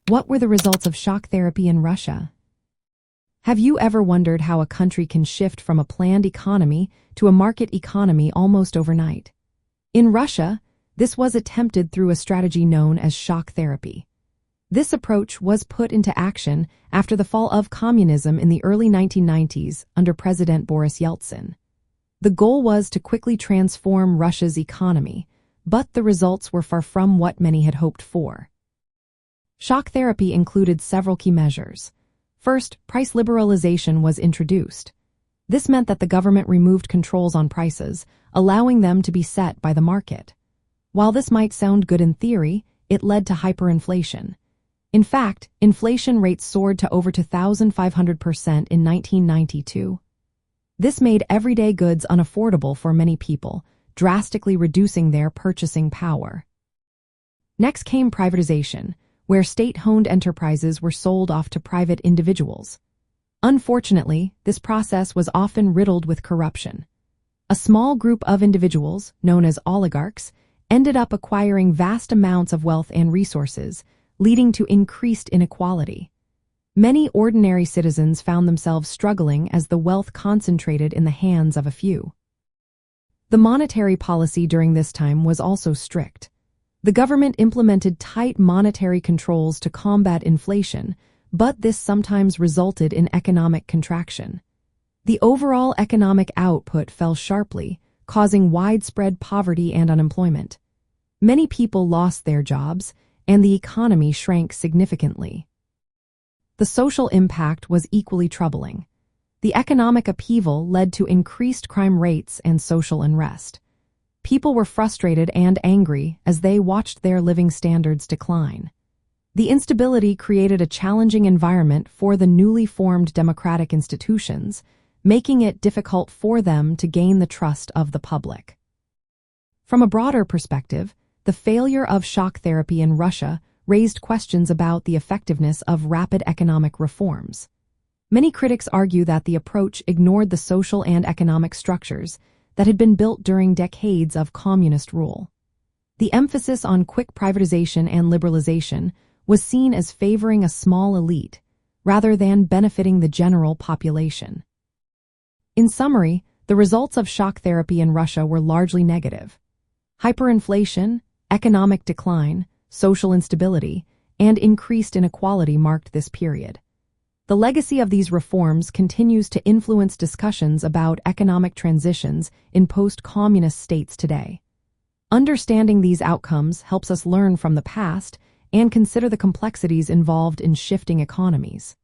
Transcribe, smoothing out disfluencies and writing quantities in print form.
What were the results of shock therapy in Russia? Have you ever wondered how a country can shift from a planned economy to a market economy almost overnight? In Russia, this was attempted through a strategy known as shock therapy. This approach was put into action after the fall of communism in the early 1990s under President Boris Yeltsin. The goal was to quickly transform Russia's economy, but the results were far from what many had hoped for. Shock therapy included several key measures. First, price liberalization was introduced. This meant that the government removed controls on prices, allowing them to be set by the market. While this might sound good in theory, it led to hyperinflation. In fact, inflation rates soared to over 2,500% in 1992. This made everyday goods unaffordable for many people, drastically reducing their purchasing power. Next came privatization, where state-owned enterprises were sold off to private individuals. Unfortunately, this process was often riddled with corruption. A small group of individuals, known as oligarchs, ended up acquiring vast amounts of wealth and resources, leading to increased inequality. Many ordinary citizens found themselves struggling as the wealth concentrated in the hands of a few. The monetary policy during this time was also strict. The government implemented tight monetary controls to combat inflation, but this sometimes resulted in economic contraction. The overall economic output fell sharply, causing widespread poverty and unemployment. Many people lost their jobs, and the economy shrank significantly. The social impact was equally troubling. The economic upheaval led to increased crime rates and social unrest. People were frustrated and angry as they watched their living standards decline. The instability created a challenging environment for the newly formed democratic institutions, making it difficult for them to gain the trust of the public. From a broader perspective, the failure of shock therapy in Russia raised questions about the effectiveness of rapid economic reforms. Many critics argue that the approach ignored the social and economic structures that had been built during decades of communist rule. The emphasis on quick privatization and liberalization was seen as favoring a small elite, rather than benefiting the general population. In summary, the results of shock therapy in Russia were largely negative. Hyperinflation, economic decline, social instability, and increased inequality marked this period. The legacy of these reforms continues to influence discussions about economic transitions in post-communist states today. Understanding these outcomes helps us learn from the past and consider the complexities involved in shifting economies.